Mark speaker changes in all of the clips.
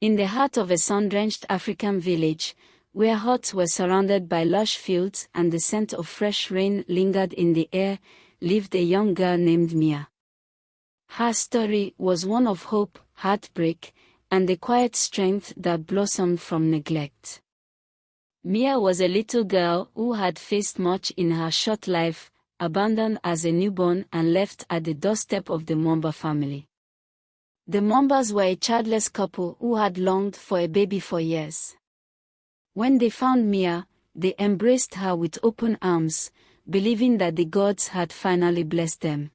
Speaker 1: In the heart of a sun-drenched African village, where huts were surrounded by lush fields and the scent of fresh rain lingered in the air, lived a young girl named Mia. Her story was one of hope, heartbreak, and the quiet strength that blossomed from neglect. Mia was a little girl who had faced much in her short life, abandoned as a newborn and left at the doorstep of the Mwamba family. The Mwambas were a childless couple who had longed for a baby for years. When they found Mia, they embraced her with open arms, believing that the gods had finally blessed them.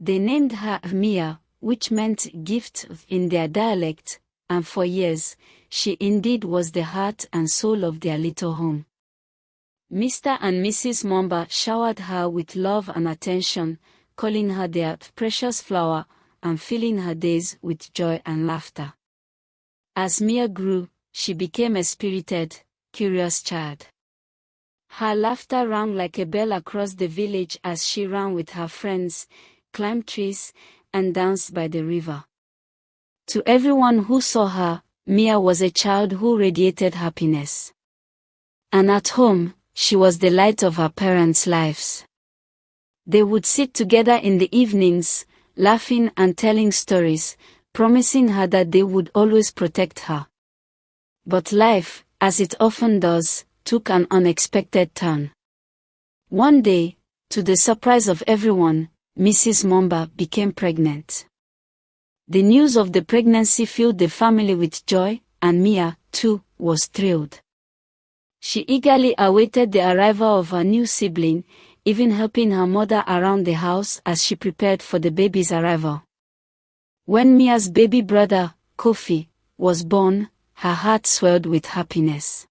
Speaker 1: They named her Mia, which meant gift in their dialect, and for years, she indeed was the heart and soul of their little home. Mr. and Mrs. Mwamba showered her with love and attention, calling her their precious flower, and filling her days with joy and laughter. As Mia grew, she became a spirited, curious child. Her laughter rang like a bell across the village as she ran with her friends, climbed trees, and danced by the river. To everyone who saw her, Mia was a child who radiated happiness. And at home, she was the light of her parents' lives. They would sit together in the evenings, laughing and telling stories, promising her that they would always protect her. But life, as it often does, took an unexpected turn. One day, to the surprise of everyone, Mrs. Mwamba became pregnant. The news of the pregnancy filled the family with joy, and Mia, too, was thrilled. She eagerly awaited the arrival of her new sibling, even helping her mother around the house as she prepared for the baby's arrival. When Mia's baby brother, Kofi, was born, her heart swelled with happiness.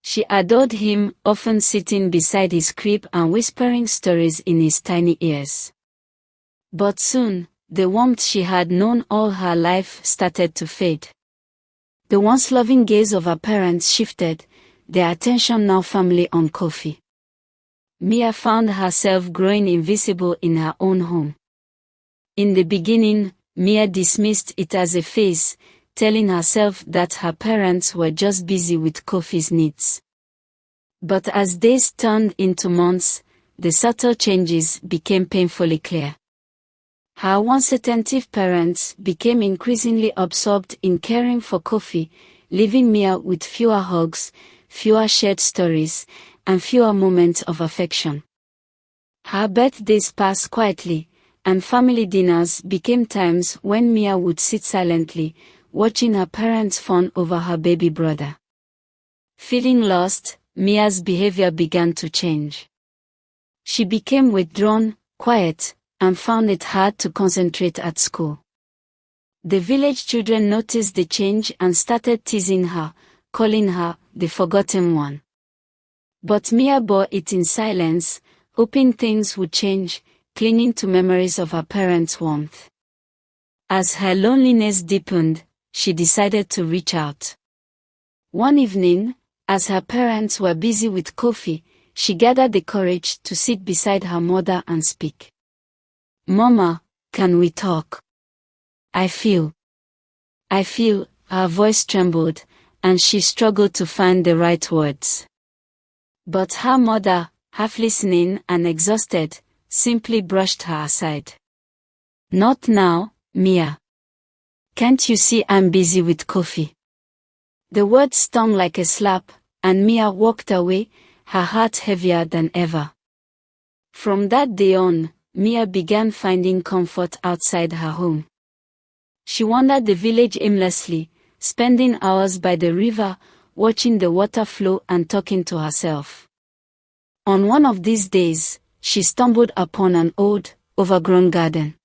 Speaker 1: She adored him, often sitting beside his crib and whispering stories in his tiny ears. But soon, the warmth she had known all her life started to fade. The once loving gaze of her parents shifted, their attention now firmly on Kofi. Mia found herself growing invisible in her own home. In the beginning, Mia dismissed it as a phase, telling herself that her parents were just busy with Kofi's needs. But as days turned into months, the subtle changes became painfully clear. Her once attentive parents became increasingly absorbed in caring for Kofi, leaving Mia with fewer hugs, fewer shared stories, and fewer moments of affection. Her birthdays passed quietly, and family dinners became times when Mia would sit silently, watching her parents fawn over her baby brother. Feeling lost, Mia's behavior began to change. She became withdrawn, quiet, and found it hard to concentrate at school. The village children noticed the change and started teasing her, calling her the forgotten one. But Mia bore it in silence, hoping things would change, clinging to memories of her parents' warmth. As her loneliness deepened, she decided to reach out. One evening, as her parents were busy with Kofi, she gathered the courage to sit beside her mother and speak. "Mama, can we talk? I feel," her voice trembled, and she struggled to find the right words. But her mother, half listening and exhausted, simply brushed her aside. "Not now, Mia. Can't you see I'm busy with Kofi?" The words stung like a slap, and Mia walked away, her heart heavier than ever. From that day on, Mia began finding comfort outside her home. She wandered the village aimlessly, spending hours by the river, watching the water flow and talking to herself. On one of these days, she stumbled upon an old, overgrown garden.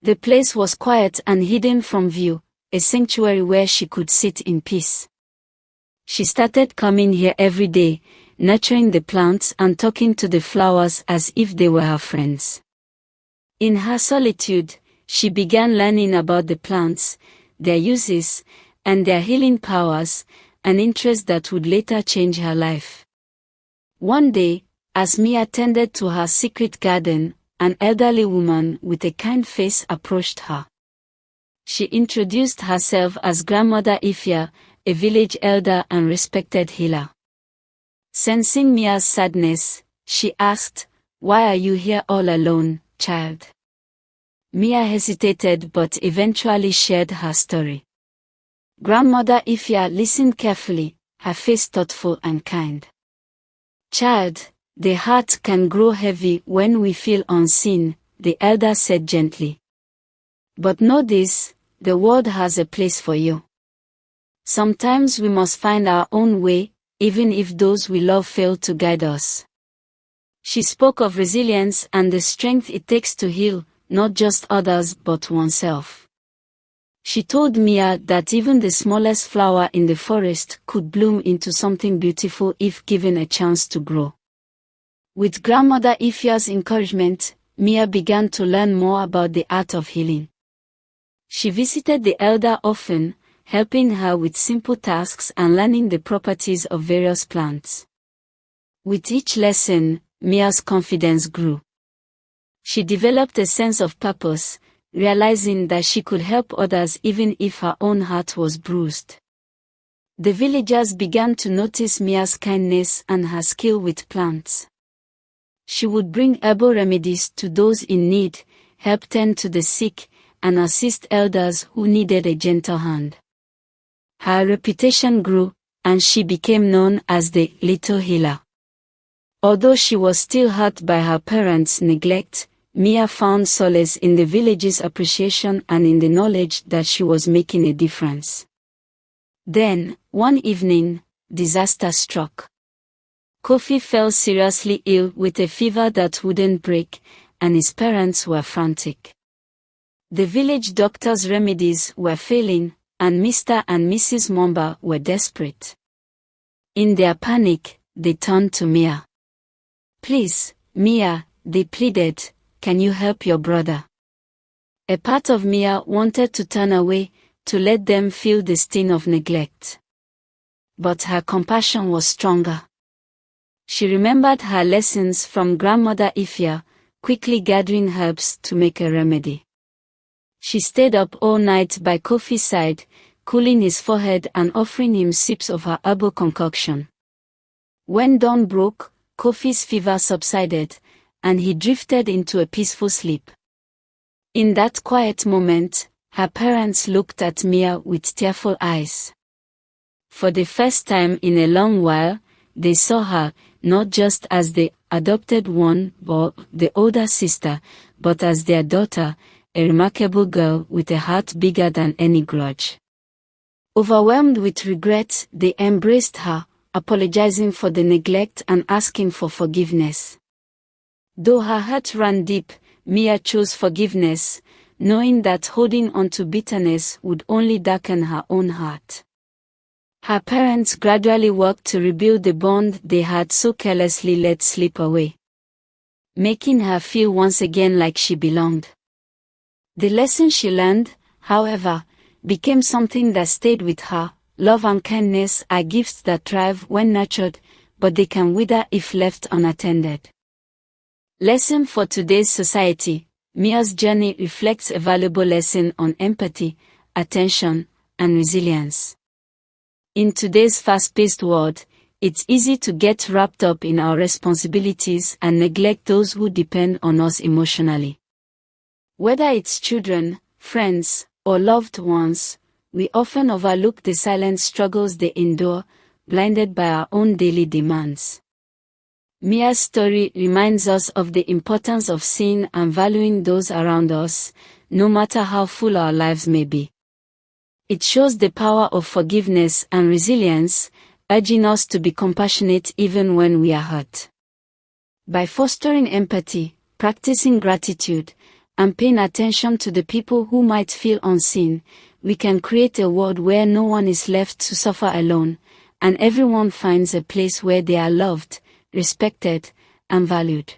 Speaker 1: The place was quiet and hidden from view, a sanctuary where she could sit in peace. She started coming here every day, nurturing the plants and talking to the flowers as if they were her friends. In her solitude, she began learning about the plants, their uses, and their healing powers, an interest that would later change her life. One day, as Mia tended to her secret garden, an elderly woman with a kind face approached her. She introduced herself as Grandmother Ifya, a village elder and respected healer. Sensing Mia's sadness, she asked, "Why are you here all alone, child?" Mia hesitated but eventually shared her story. Grandmother Ifya listened carefully, her face thoughtful and kind. "Child, the heart can grow heavy when we feel unseen," the elder said gently. "But know this, the world has a place for you. Sometimes we must find our own way, even if those we love fail to guide us." She spoke of resilience and the strength it takes to heal, not just others but oneself. She told Mia that even the smallest flower in the forest could bloom into something beautiful if given a chance to grow. With Grandmother Ifya's encouragement, Mia began to learn more about the art of healing. She visited the elder often, helping her with simple tasks and learning the properties of various plants. With each lesson, Mia's confidence grew. She developed a sense of purpose, realizing that she could help others even if her own heart was bruised. The villagers began to notice Mia's kindness and her skill with plants. She would bring herbal remedies to those in need, help tend to the sick, and assist elders who needed a gentle hand. Her reputation grew, and she became known as the Little Healer. Although she was still hurt by her parents' neglect, Mia found solace in the village's appreciation and in the knowledge that she was making a difference. Then, one evening, disaster struck. Kofi fell seriously ill with a fever that wouldn't break, and his parents were frantic. The village doctor's remedies were failing, and Mr. and Mrs. Momba were desperate. In their panic, they turned to Mia. "Please, Mia," they pleaded, "can you help your brother?" A part of Mia wanted to turn away, to let them feel the sting of neglect. But her compassion was stronger. She remembered her lessons from Grandmother Ifya, quickly gathering herbs to make a remedy. She stayed up all night by Kofi's side, cooling his forehead and offering him sips of her herbal concoction. When dawn broke, Kofi's fever subsided, and he drifted into a peaceful sleep. In that quiet moment, her parents looked at Mia with tearful eyes. For the first time in a long while, they saw her, not just as the adopted one or the older sister, but as their daughter, a remarkable girl with a heart bigger than any grudge. Overwhelmed with regret, they embraced her, apologizing for the neglect and asking for forgiveness. Though her heart ran deep, Mia chose forgiveness, knowing that holding on to bitterness would only darken her own heart. Her parents gradually worked to rebuild the bond they had so carelessly let slip away, making her feel once again like she belonged. The lesson she learned, however, became something that stayed with her. Love and kindness are gifts that thrive when nurtured, but they can wither if left unattended. Lesson for today's society: Mia's journey reflects a valuable lesson on empathy, attention, and resilience. In today's fast-paced world, it's easy to get wrapped up in our responsibilities and neglect those who depend on us emotionally. Whether it's children, friends, or loved ones, we often overlook the silent struggles they endure, blinded by our own daily demands. Mia's story reminds us of the importance of seeing and valuing those around us, no matter how full our lives may be. It shows the power of forgiveness and resilience, urging us to be compassionate even when we are hurt. By fostering empathy, practicing gratitude, and paying attention to the people who might feel unseen, we can create a world where no one is left to suffer alone, and everyone finds a place where they are loved, respected, and valued.